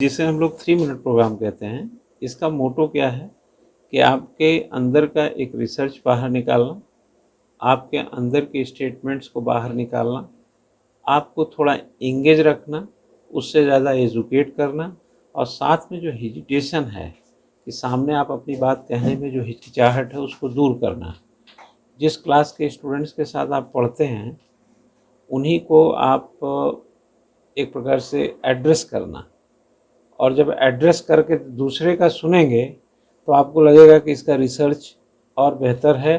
जिसे हम लोग 3 मिनट प्रोग्राम कहते हैं। इसका मोटो क्या है कि आपके अंदर का एक रिसर्च बाहर निकालना, आपके अंदर के स्टेटमेंट्स को बाहर निकालना, आपको थोड़ा एंगेज रखना, उससे ज़्यादा एजुकेट करना, और साथ में जो हेजिटेशन है कि सामने आप अपनी बात कहने में जो हिचकिचाहट है उसको दूर करना। जिस क्लास के स्टूडेंट्स के साथ आप पढ़ते हैं उन्हीं को आप एक प्रकार से एड्रेस करना, और जब एड्रेस करके दूसरे का सुनेंगे तो आपको लगेगा कि इसका रिसर्च और बेहतर है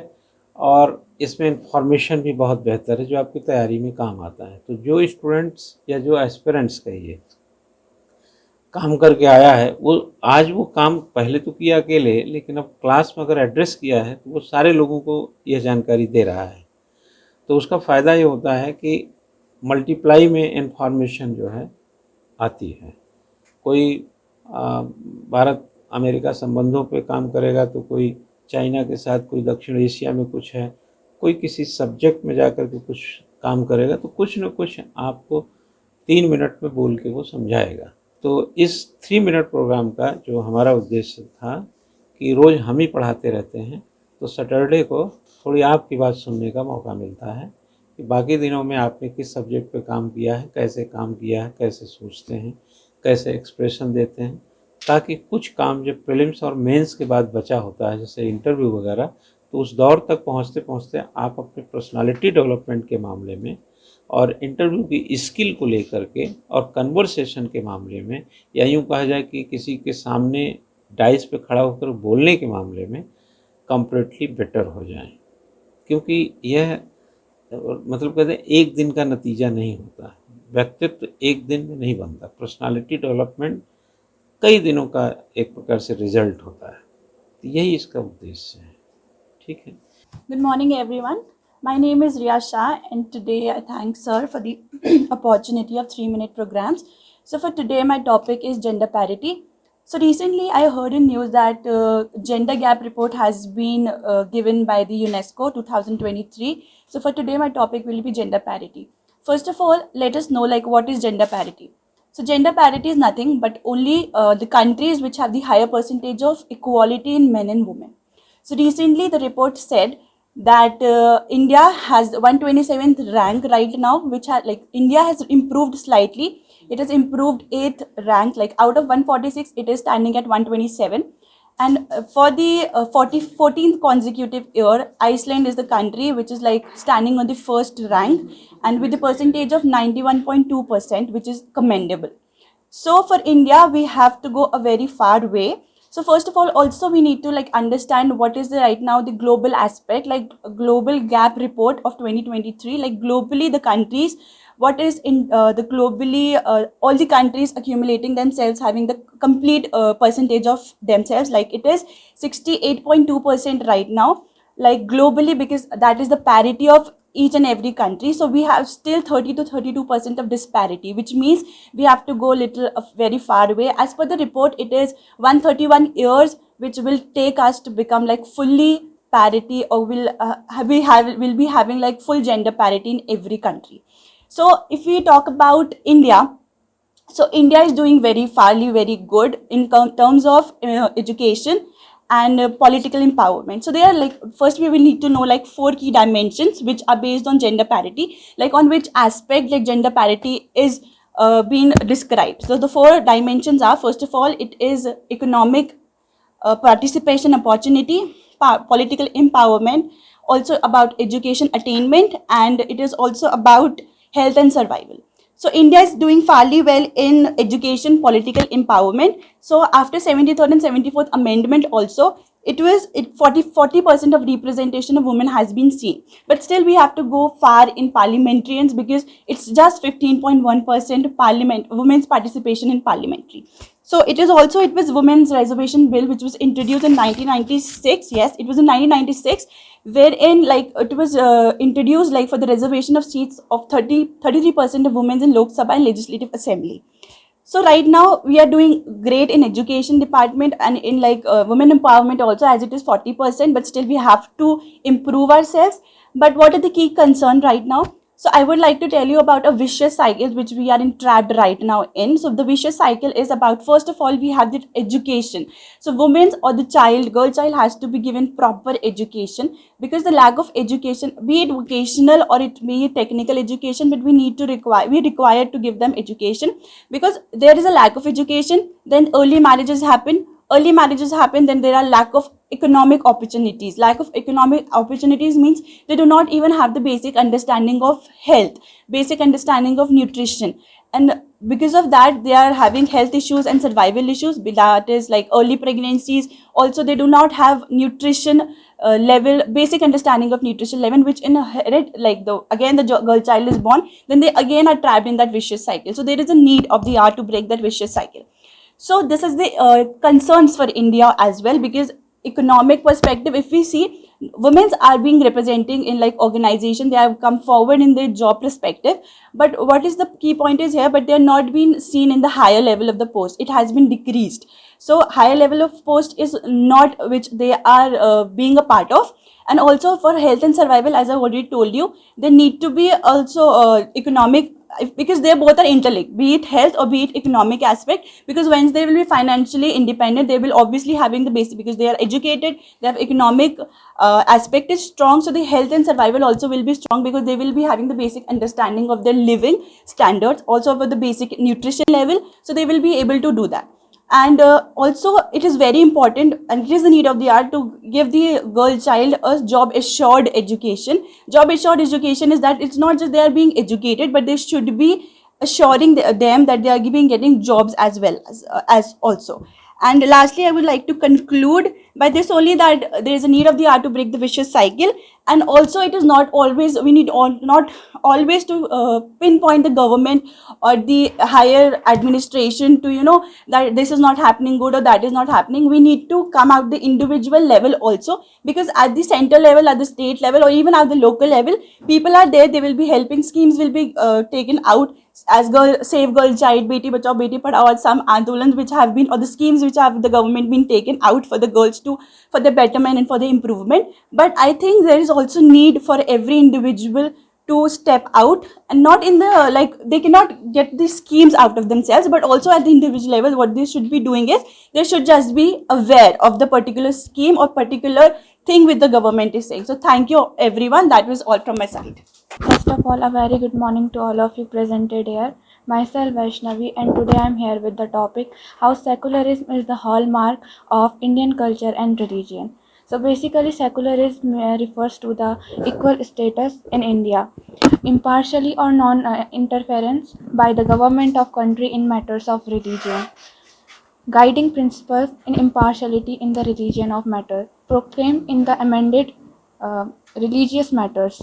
और इसमें इंफॉर्मेशन भी बहुत बेहतर है जो आपकी तैयारी में काम आता है। तो जो स्टूडेंट्स या जो एस्पिरेंट्स कहिए काम करके आया है, वो आज वो काम पहले तो किया अकेले, लेकिन अब क्लास में अगर एड्रेस किया है तो वो सारे लोगों को यह जानकारी दे रहा है। तो उसका फ़ायदा ये होता है कि मल्टीप्लाई में इंफॉर्मेशन जो है आती है। कोई भारत अमेरिका संबंधों पे काम करेगा तो कोई चाइना के साथ, कोई दक्षिण एशिया में कुछ है, कोई किसी सब्जेक्ट में जाकर के कुछ काम करेगा तो कुछ न कुछ आपको 3 मिनट में बोल के वो समझाएगा। तो इस 3 मिनट प्रोग्राम का जो हमारा उद्देश्य था कि रोज़ हम ही पढ़ाते रहते हैं, तो सैटरडे को थोड़ी आपकी बात सुनने का मौका मिलता है कि बाकी दिनों में आपने किस सब्जेक्ट पे काम किया है, कैसे काम किया है, कैसे सोचते हैं, कैसे एक्सप्रेशन देते हैं, ताकि कुछ काम जब प्रीलिम्स और मेंस के बाद बचा होता है जैसे इंटरव्यू वगैरह, तो उस दौर तक पहुंचते पहुंचते आप अपने पर्सनालिटी डेवलपमेंट के मामले में और इंटरव्यू की स्किल को लेकर के और कन्वर्सेशन के मामले में, या यूँ कहा जाए कि किसी के सामने डाइस पे खड़ा होकर बोलने के मामले में कंप्लीटली बेटर हो जाएं। क्योंकि यह मतलब कहते हैं एक दिन का नतीजा नहीं होता है, व्यक्तित्व एक दिन में नहीं बनता, पर्सनालिटी डेवलपमेंट कई दिनों का एक प्रकार से रिजल्ट होता है। तो यही इसका उद्देश्य है। ठीक है। Good morning, everyone. My name is Riya Shah, and today I thank Sir for the opportunity of 3-minute programs. So, for today, my topic is gender parity. So, recently I heard in news that gender gap report has been given by the UNESCO 2023. So, for today, my topic will be gender parity. First of all, let us know what is gender parity. So, gender parity is nothing but only the countries which have the higher percentage of equality in men and women. So recently the report said that India has 127th rank right now, which India has improved slightly. It has improved 8th rank, out of 146 it is standing at 127. And for the 14th consecutive year, Iceland is the country which is standing on the first rank, and with the percentage of 91.2%, which is commendable. So for India, we have to go a very far way. So first of all, also we need to understand what is the right now the global aspect, a global gap report of 2023, globally the countries, what is in the globally all the countries accumulating themselves having the complete percentage of themselves, it is 68.2% right now, globally, because that is the parity of each and every country. So we have still 30 to 32% of disparity, which means we have to go little very far away. As per the report, it is 131 years which will take us to become fully parity, or will be having full gender parity in every country. So if we talk about India, so India is doing very good in terms of education and political empowerment. So they are first we will need to know 4 key dimensions which are based on gender parity, on which aspect gender parity is being described. So the 4 dimensions are, first of all, it is economic participation opportunity, political empowerment, also about education attainment, and it is also about health and survival. So India is doing fairly well in education, political empowerment. So after 73rd and 74th amendment also, it was 40% of representation of women has been seen. But still we have to go far in parliamentarians, because it's just 15.1% parliament women's participation in parliamentary. So it was women's reservation bill which was introduced in 1996. Yes, it was in 1996, wherein it was introduced for the reservation of seats of 33% of women in Lok Sabha and Legislative Assembly. So right now we are doing great in education department and in women empowerment also, as it is 40%, but still we have to improve ourselves. But what are the key concern right now? So I would like to tell you about a vicious cycle which we are entrapped right now in. So the vicious cycle is about, first of all, we have the education. So women's or the child, girl child, has to be given proper education, because the lack of education, be it vocational or it be technical education, but we require to give them education, because there is a lack of education, then early marriages happen, then there are lack of economic opportunities. Lack of economic opportunities means they do not even have the basic understanding of health, basic understanding of nutrition, and because of that they are having health issues and survival issues, that is like early pregnancies. Also they do not have nutrition level, basic understanding of nutrition level, which inherit, like the again the girl child is born, then they again are trapped in that vicious cycle. So there is a need of the hour to break that vicious cycle. So this is the concerns for India as well, because economic perspective, if we see, women are being representing in like organization, they have come forward in their job perspective, but what is the key point is here, but they are not being seen in the higher level of the post, it has been decreased. So higher level of post is not which they are being a part of. And also for health and survival, as I already told you, they need to be also economic, because they both are interlinked, be it health or be it economic aspect, because once they will be financially independent, they will obviously having the basic, because they are educated, they have economic aspect is strong, so the health and survival also will be strong, because they will be having the basic understanding of their living standards, also about the basic nutrition level, so they will be able to do that. And also it is very important, and it is the need of the hour, to give the girl child a job assured education. Job assured education is that it's not just they are being educated, but they should be assuring them that they are getting jobs as well as also. And lastly, I would like to conclude by this only, that there is a need of the hour to break the vicious cycle. And also it is not always, we need not always to pinpoint the government or the higher administration to, that this is not happening good or that is not happening. We need to come out the individual level also, because at the center level, at the state level, or even at the local level, people are there, they will be helping, schemes will be taken out, as girl save girl child, beti bachao beti padhao, or some andolans which have been, or the schemes which have the government been taken out for the girls to, for the betterment and for the improvement. But I think there is also need for every individual to step out, and not in the, like, they cannot get these schemes out of themselves, but also at the individual level, what they should be doing is, they should just be aware of the particular scheme or particular thing which the government is saying. So thank you everyone, that was all from my side. First of all, a very good morning to all of you presented here. Myself Vaishnavi, and today I am here with the topic how secularism is the hallmark of Indian culture and religion. So basically secularism refers to the equal status in India, impartially or non-interference by the government of country in matters of religion, guiding principles in impartiality in the religion of matter, proclaimed in the amended religious matters.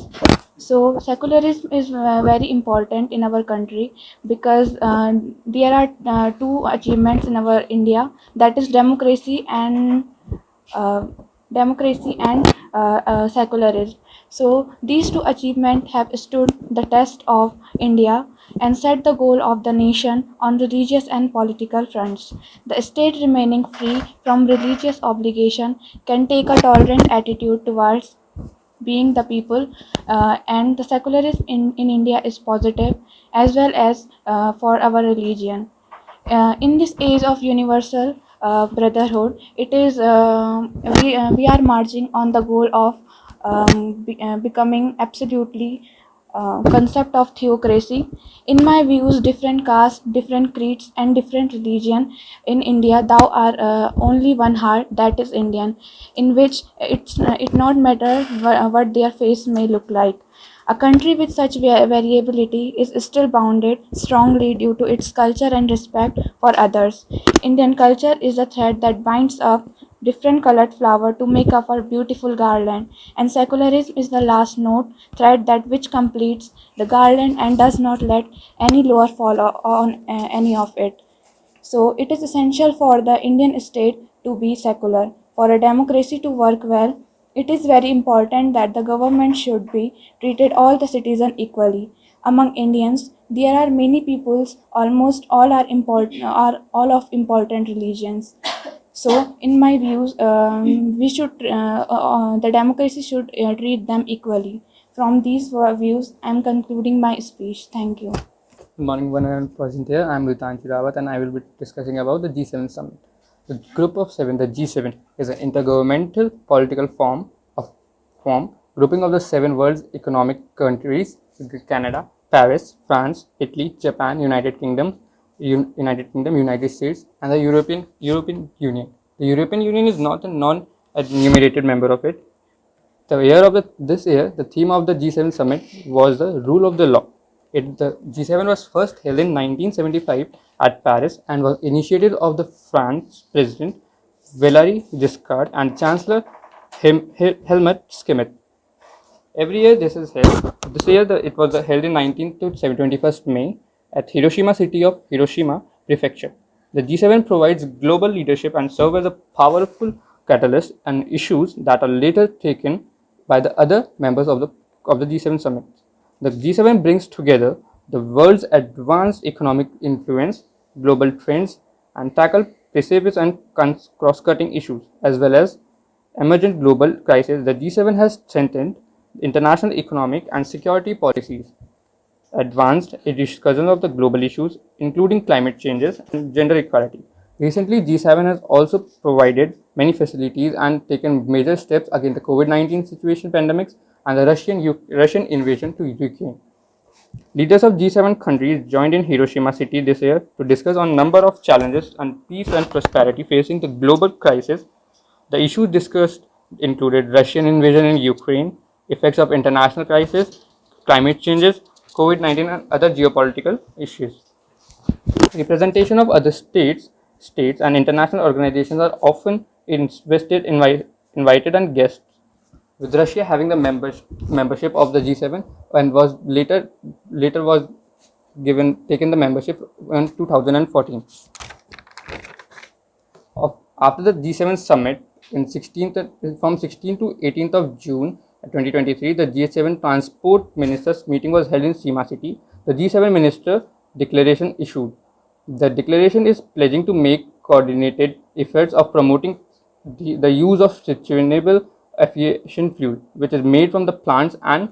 So secularism is very important in our country, because there are two achievements in our India, that is uh, democracy and secularism. So these two achievements have stood the test of India and set the goal of the nation on religious and political fronts. The state remaining free from religious obligation can take a tolerant attitude towards being the people, and the secularism in India is positive as well as for our religion. In this age of universal brotherhood, it is we are marching on the goal of becoming absolutely concept of theocracy. In my views, different castes, different creeds, and different religion in India, thou are only one heart, that is Indian, in which it not matter what their face may look like. A country with such variability is still bounded strongly due to its culture and respect for others. Indian culture is a thread that binds up different colored flower to make up a beautiful garland, and secularism is the last note thread that which completes the garland and does not let any lower fall on any of it. So it is essential for the Indian state to be secular. For a democracy to work well, it is very important that the government should be treated all the citizens equally. Among Indians, there are many peoples, almost all are important, are all of important religions. So, in my views, we should the democracy should treat them equally. From these views, I am concluding my speech. Thank you. Good morning, one and present here. I am Ritanshi Rawat and I will be discussing about the G7 summit. The Group of Seven, the G7, is an intergovernmental political form grouping of the 7 world's economic countries: Canada, Paris, France, Italy, Japan, United Kingdom, United States, and the European Union. The European Union is not a non-enumerated member of it. This year, the theme of the G7 summit was the rule of the law. The G7 was first held in 1975 at Paris and was initiated of the French President Valéry Giscard and Chancellor Helmut Schmidt. Every year this is held. This year it was held in 19th to 21st May at Hiroshima city of Hiroshima Prefecture. The G7 provides global leadership and serves as a powerful catalyst and issues that are later taken by the other members of the G7 summit. The G7 brings together the world's advanced economic influence, global trends, and tackle precise and cross-cutting issues, as well as emergent global crises. The G7 has strengthened international economic and security policies, advanced discussion of the global issues, including climate changes and gender equality. Recently, G7 has also provided many facilities and taken major steps against the COVID-19 situation pandemics and the Russian invasion to Ukraine. Leaders of G7 countries joined in Hiroshima city this year to discuss on number of challenges and peace and prosperity facing the global crisis. The issues discussed included Russian invasion in Ukraine, effects of international crisis, climate changes, COVID-19 and other geopolitical issues. Representation of other states and international organizations are often invited and guests, with Russia having the membership of the G7 and was later taken the membership in 2014. After the G7 summit from 16th to 18th of June 2023, the G7 transport ministers meeting was held in Sima city. The G7 minister declaration issued. The declaration is pledging to make coordinated efforts of promoting the use of sustainable aviation fuel, which is made from the plants and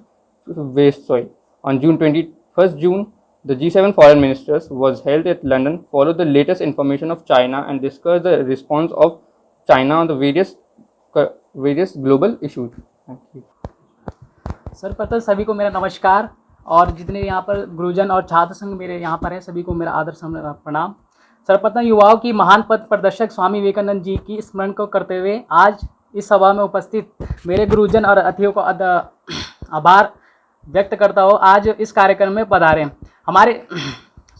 waste soil. On 21st June, the G7 foreign ministers was held at London, followed the latest information of China and discussed the response of China on the various global issues. Thank you. सर्वप्रथम सभी को मेरा नमस्कार और जितने यहाँ पर गुरुजन और छात्र संघ मेरे यहाँ पर हैं सभी को मेरा आदर प्रणाम। सर्वप्रथम युवाओं की महान पथ प्रदर्शक स्वामी विवेकानंद जी की स्मरण को करते हुए आज इस सभा में उपस्थित मेरे गुरुजन और अतिथियों को आभार व्यक्त करता हूँ। आज इस कार्यक्रम में पधारे हमारे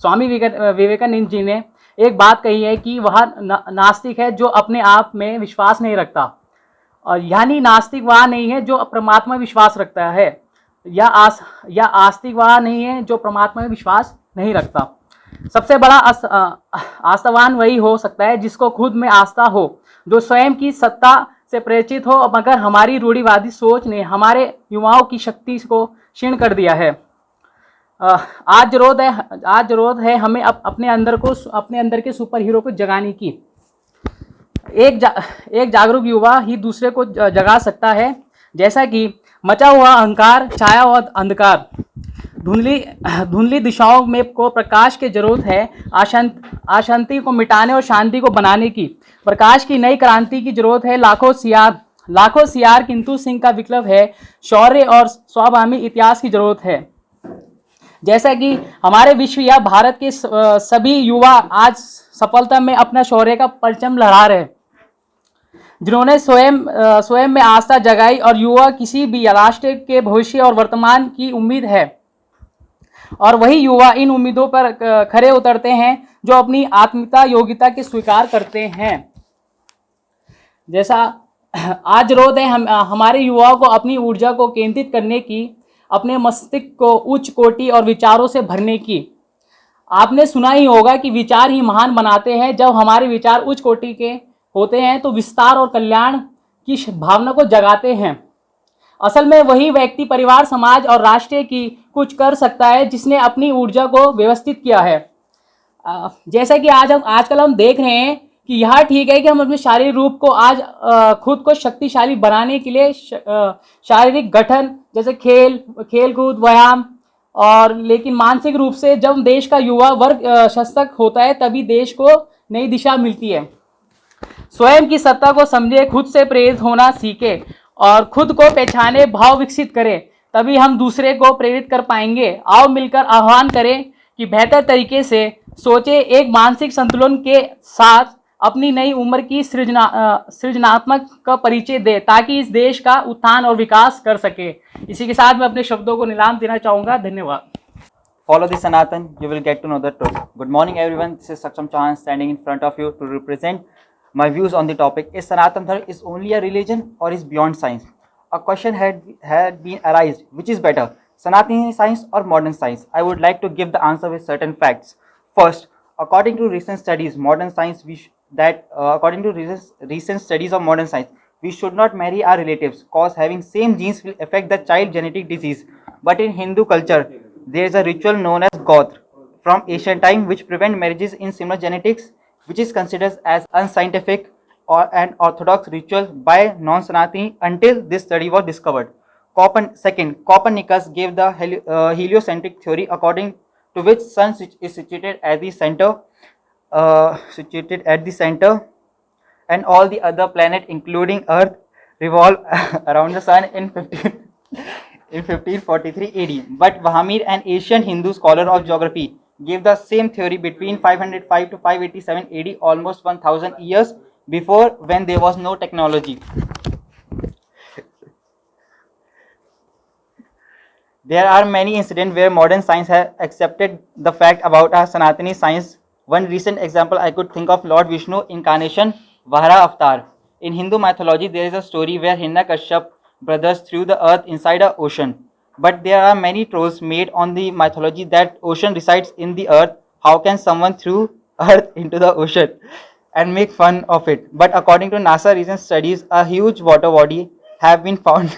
स्वामी विवेकानंद जी ने एक बात कही है कि वह नास्तिक है जो अपने आप में विश्वास नहीं रखता, और यानी नास्तिक वह नहीं है जो परमात्मा में विश्वास रखता है, या आस्तिक वह नहीं है जो परमात्मा में विश्वास नहीं रखता। सबसे बड़ा आस्थावान वही हो सकता है जिसको खुद में आस्था हो, जो स्वयं की सत्ता से प्रेरित हो, मगर हमारी रूढ़िवादी सोच ने हमारे युवाओं की शक्ति को क्षीण कर दिया है। आज जरूरत है हमें अपने अंदर के सुपर हीरो को जगाने की। एक जागरूक युवा ही दूसरे को जगा सकता है। जैसा कि मचा हुआ अहंकार, छाया हुआ अंधकार, धुंधली दिशाओं में को प्रकाश की जरूरत है। अशांति को मिटाने और शांति को बनाने की प्रकाश की नई क्रांति की जरूरत है। लाखों सियार किंतु सिंह का विकल्प है। शौर्य और स्वाभिमानी इतिहास की जरूरत है। जैसा कि हमारे विश्व या भारत के सभी युवा आज सफलता में अपना शौर्य का परचम लहरा रहे, जिन्होंने स्वयं में आस्था जगाई और युवा किसी भी राष्ट्र के भविष्य और वर्तमान की उम्मीद है, और वही युवा इन उम्मीदों पर खरे उतरते हैं जो अपनी आत्मिकता योग्यता के स्वीकार करते हैं। जैसा आज जरूरत है हमारे युवाओं को अपनी ऊर्जा को केंद्रित करने की, अपने मस्तिष्क को उच्च कोटि और विचारों से भरने की। आपने सुना ही होगा कि विचार ही महान बनाते हैं। जब हमारे विचार उच्च कोटि के होते हैं तो विस्तार और कल्याण की भावना को जगाते हैं। असल में वही व्यक्ति परिवार, समाज और राष्ट्र की कुछ कर सकता है जिसने अपनी ऊर्जा को व्यवस्थित किया है। जैसा कि आजकल हम देख रहे हैं कि यह ठीक है कि हम अपने शारीरिक रूप को आज खुद को शक्तिशाली बनाने के लिए शारीरिक गठन जैसे खेल कूद व्यायाम और लेकिन मानसिक रूप से जब देश का युवा वर्ग सशक्त होता है तभी देश को नई दिशा मिलती है। स्वयं की सत्ता को समझे, खुद से प्रेरित होना सीखे और खुद को पहचाने, भाव विकसित करें, तभी हम दूसरे को प्रेरित कर पाएंगे। आओ मिलकर आह्वान करें कि बेहतर तरीके से सोचे, एक मानसिक संतुलन के साथ अपनी नई उम्र की सृजनात्मक का परिचय दे ताकि इस देश का उत्थान और विकास कर सके। इसी के साथ मैं अपने शब्दों को नीलाम देना चाहूँगा। धन्यवाद। Follow the Sanatan, you will get to know the truth. Good morning everyone, this is Saksham Chauhan standing in front of you to represent my views on the topic, is Sanatan Dharma is only a religion or is beyond science? A question had been arised, which is better, Sanatani science or modern science? I would like to give the answer with certain facts. First, according to recent studies, modern science, according to recent studies of modern science, we should not marry our relatives cause having same genes will affect the child genetic disease. But in Hindu culture, there is a ritual known as Gotra from ancient time which prevent marriages in similar genetics, which is considered as unscientific or an orthodox ritual by non-Sanatani until this study was discovered. Second, Copernicus gave the heliocentric theory according to which sun is situated at the center, and all the other planets including Earth revolve around the sun in 1543 AD. But Vahmir, an ancient Hindu scholar of geography, gave the same theory between 505 to 587 AD, almost 1000 years before, when there was no technology. There are many incidents where modern science has accepted the fact about our Sanatani science. One recent example I could think of Lord Vishnu incarnation Vahra Avatar. In Hindu mythology, there is a story where Hiranyakashipu brothers threw the earth inside an ocean. But there are many trolls made on the mythology that ocean resides in the earth. How can someone throw earth into the ocean and make fun of it? But according to NASA recent studies, a huge water body have been found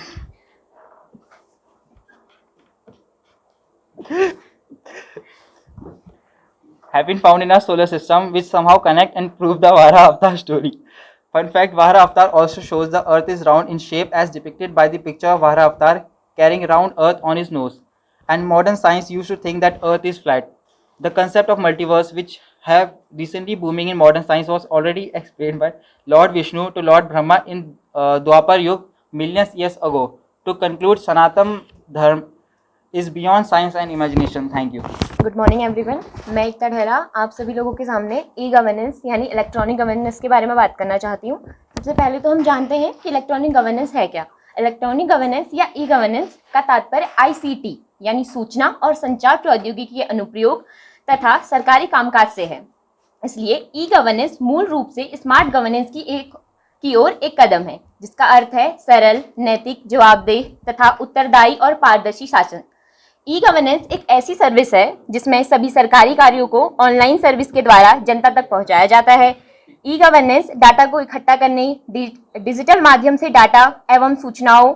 in our solar system, which somehow connect and prove the Vahra Avatar story. Fun fact, Vahra Avatar also shows the earth is round in shape as depicted by the picture of Vahra Avatar carrying round earth on his nose. And modern science used to think that earth is flat. The concept of multiverse, which have recently booming in modern science, was already explained by Lord Vishnu to Lord Brahma in Dwapar Yug millions years ago. To conclude, Sanatan Dharma is beyond science and imagination. Thank you. Good morning everyone, मैं एकता ढेला आप सभी लोगों के सामने e governance यानी electronic governance के बारे में बात करना चाहती हूँ। सबसे पहले तो हम जानते हैं कि इलेक्ट्रॉनिक गवर्नेंस है क्या। इलेक्ट्रॉनिक गवर्नेंस या ई गवर्नेंस का तात्पर्य ICT यानी सूचना और संचार प्रौद्योगिकी के अनुप्रयोग तथा सरकारी कामकाज से है। इसलिए ई गवर्नेंस मूल रूप से स्मार्ट गवर्नेंस की ओर एक कदम है, जिसका अर्थ है सरल, नैतिक, जवाबदेह तथा उत्तरदायी और पारदर्शी शासन। ई गवर्नेंस एक ऐसी सर्विस है जिसमें सभी सरकारी कार्यों को ऑनलाइन सर्विस के द्वारा जनता तक पहुंचाया जाता है। ई गवर्नेंस डाटा को इकट्ठा करने, डिजिटल माध्यम से डाटा एवं सूचनाओं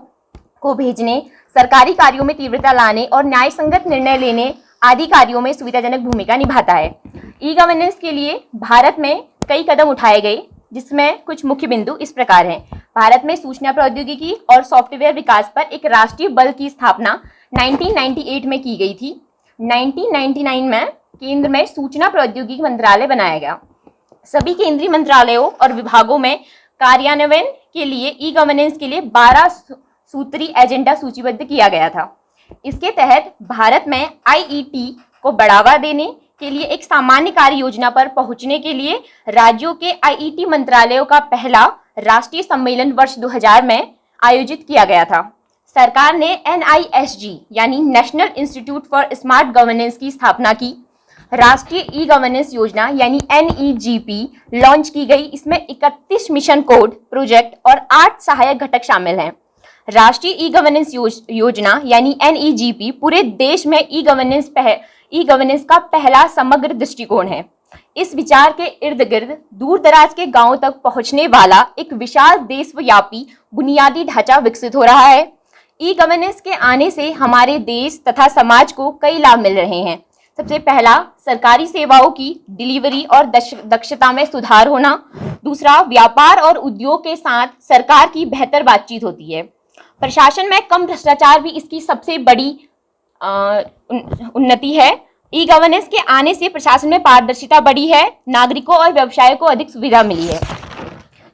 को भेजने, सरकारी कार्यों में तीव्रता लाने और न्याय संगत निर्णय लेने आदि कार्यों में सुविधाजनक भूमिका निभाता है। ई गवर्नेंस के लिए भारत में कई कदम उठाए गए, जिसमें कुछ मुख्य बिंदु इस प्रकार हैं। भारत में सूचना प्रौद्योगिकी और सॉफ्टवेयर विकास पर एक राष्ट्रीय बल की स्थापना 1998 में की गई थी। 1999 में केंद्र में सूचना प्रौद्योगिकी मंत्रालय बनाया गया। सभी केंद्रीय मंत्रालयों और विभागों में कार्यान्वयन के लिए ई गवर्नेंस के लिए 12 सूत्री एजेंडा सूचीबद्ध किया गया था। इसके तहत भारत में IET को बढ़ावा देने के लिए एक सामान्य कार्य योजना पर पहुंचने के लिए राज्यों के IET मंत्रालयों का पहला राष्ट्रीय सम्मेलन वर्ष 2000 में आयोजित किया गया था। सरकार ने NISG यानी national institute for smart governance की स्थापना की। राष्ट्रीय ई गवर्नेंस योजना यानी NEGP लॉन्च की गई। इसमें 31 मिशन कोड प्रोजेक्ट और 8 सहायक घटक शामिल हैं। राष्ट्रीय ई गवर्नेंस योजना यानी NEGP पूरे देश में ई गवर्नेंस का पहला समग्र दृष्टिकोण है। इस विचार के इर्द गिर्द दूर दराज के गांवों तक पहुंचने वाला एक विशाल देशव्यापी बुनियादी ढांचा विकसित हो रहा है। ई गवर्नेंस के आने से हमारे देश तथा समाज को कई लाभ मिल रहे हैं सबसे पहला, सरकारी सेवाओं की डिलीवरी और दक्षता में सुधार होना। दूसरा, व्यापार और उद्योग के साथ सरकार की बेहतर बातचीत होती है। प्रशासन में कम भ्रष्टाचार भी इसकी सबसे बड़ी उन्नति है। ई गवर्नेंस के आने से प्रशासन में पारदर्शिता बढ़ी है, नागरिकों और व्यवसायों को अधिक सुविधा मिली है।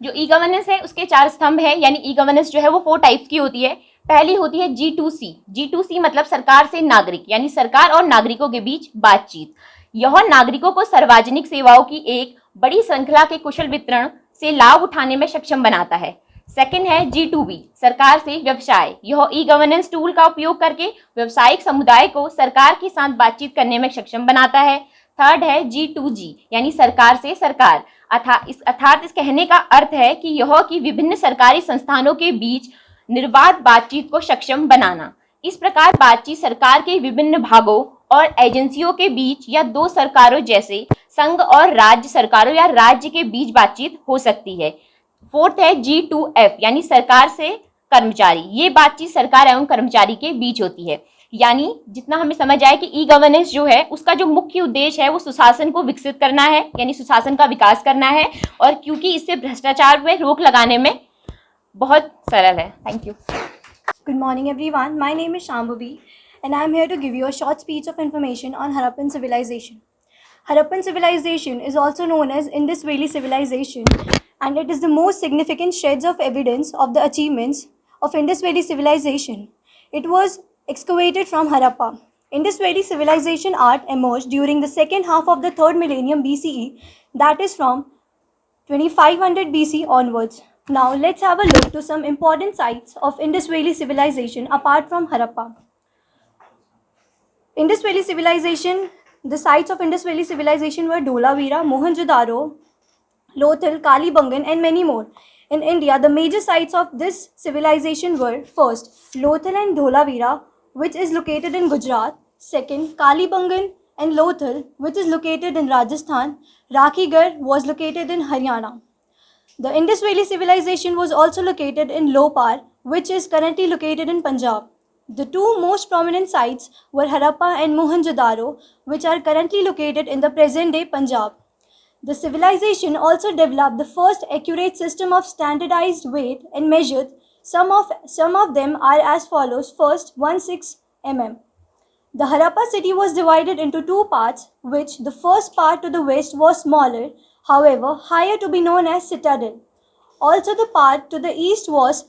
जो ई गवर्नेंस है उसके 4 स्तंभ है, यानी ई गवर्नेंस जो है वो 4 टाइप्स की होती है। पहली होती है G2C। G2C मतलब सरकार से नागरिक, यानी सरकार और नागरिकों के बीच बातचीत। यह नागरिकों को सार्वजनिक सेवाओं की एक बड़ी श्रृंखला के कुशल वितरण से लाभ उठाने में सक्षम बनाता है। सेकंड है G2B, सरकार से व्यवसाय। यह ई गवर्नेंस टूल का उपयोग करके व्यावसायिक समुदाय को सरकार के साथ बातचीत करने में सक्षम बनाता है। थर्ड है G2G, यानी सरकार से सरकार। अर्थात इस कहने का अर्थ है कि यह कि विभिन्न सरकारी संस्थानों के बीच निर्बाध बातचीत को सक्षम बनाना। इस प्रकार बातचीत सरकार के विभिन्न भागों और एजेंसियों के बीच या 2 सरकारों जैसे संघ और राज्य सरकारों या राज्य के बीच बातचीत हो सकती है। फोर्थ है G2F, यानी सरकार से कर्मचारी। ये बातचीत सरकार एवं कर्मचारी के बीच होती है। यानी जितना हमें समझ आए कि ई गवर्नेंस जो है उसका जो मुख्य उद्देश्य है वो सुशासन को विकसित करना है, यानी सुशासन का विकास करना है, और क्योंकि इससे भ्रष्टाचार में रोक लगाने में बहुत सरल है। Thank you. Good morning everyone. My name is Shambhavi and I am here to give you a short speech of information on Harappan civilization. Harappan civilization is also known as Indus Valley civilization and it is the most significant shreds of evidence of the achievements of Indus Valley civilization. It was excavated from Harappa. Indus Valley civilization art emerged during the second half of the 3rd millennium BCE, that is from 2500 BC onwards. Now let's have a look to some important sites of Indus Valley civilization apart from Harappa. Indus Valley civilization, the sites of Indus Valley civilization were Dholavira, Mohenjo-daro, Lothal, Kalibangan and many more. In India, the major sites of this civilization were first, Lothal and Dholavira, which is located in Gujarat. Second, Kalibangan and Lothal, which is located in Rajasthan. Rakhigarh was located in Haryana. The Indus Valley civilization was also located in Lopar, which is currently located in Punjab. The 2 most prominent sites were Harappa and Mohenjo-daro, which are currently located in the present-day Punjab. The civilization also developed the first accurate system of standardized weight and measured. Some of them are as follows. First, 16 mm. The Harappa city was divided into 2 parts, which the first part to the west was smaller, however higher, to be known as citadel. Also the part to the east was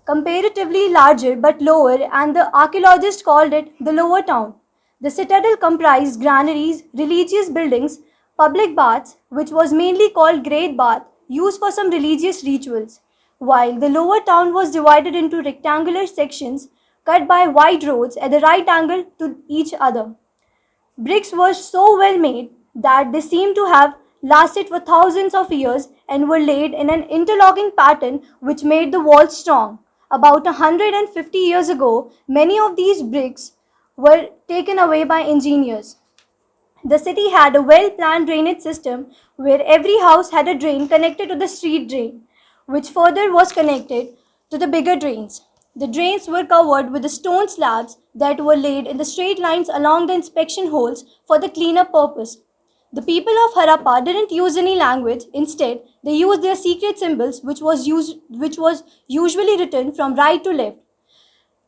comparatively larger but lower, and the archaeologists called it the lower town. The citadel comprised granaries, religious buildings, public baths, which was mainly called Great Bath, used for some religious rituals, while the lower town was divided into rectangular sections cut by wide roads at the right angle to each other. Bricks were so well made that they seemed to have lasted for thousands of years and were laid in an interlocking pattern which made the walls strong. About 150 years ago, many of these bricks were taken away by engineers. The city had a well-planned drainage system where every house had a drain connected to the street drain, which further was connected to the bigger drains. The drains were covered with the stone slabs that were laid in the straight lines along the inspection holes for the cleanup purpose. The people of Harappa didn't use any language. Instead, they used their secret symbols, which was usually written from right to left.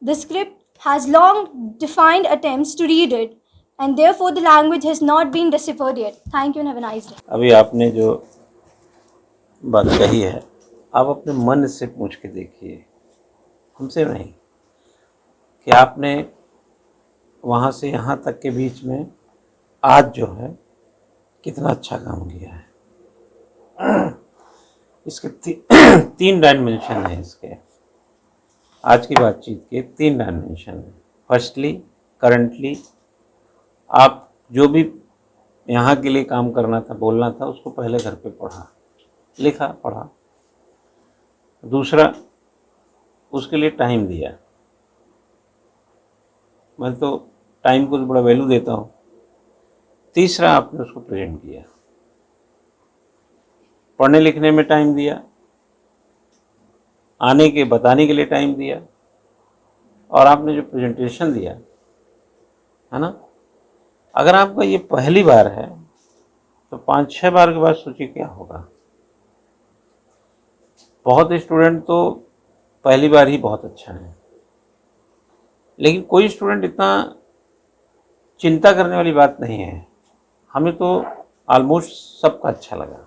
The script has long defined attempts to read it, and therefore the language has not been deciphered yet. Thank you and have a nice day. अभी आपने जो बात कही है, आप अपने मन से पूछ के देखिए, हमसे नहीं, कि आपने वहाँ से यहाँ तक के बीच में आज जो है कितना अच्छा काम किया है। इसके 3 डायमेंशन है। इसके आज की बातचीत के 3 डायमेंशन है। फर्स्टली, करंटली, आप जो भी यहाँ के लिए काम करना था, बोलना था, उसको पहले घर पे पढ़ा, लिखा, पढ़ा। दूसरा, उसके लिए टाइम दिया। मैं तो टाइम को बड़ा वैल्यू देता हूँ। तीसरा, आपने उसको प्रेजेंट किया, पढ़ने लिखने में टाइम दिया, आने के बताने के लिए टाइम दिया, और आपने जो प्रेजेंटेशन दिया है ना, अगर आपका ये पहली बार है तो 5-6 बार के बाद सोचिए क्या होगा। बहुत स्टूडेंट तो पहली बार ही बहुत अच्छा है, लेकिन कोई स्टूडेंट इतना चिंता करने वाली बात नहीं है। हमें तो ऑलमोस्ट सबका अच्छा लगा।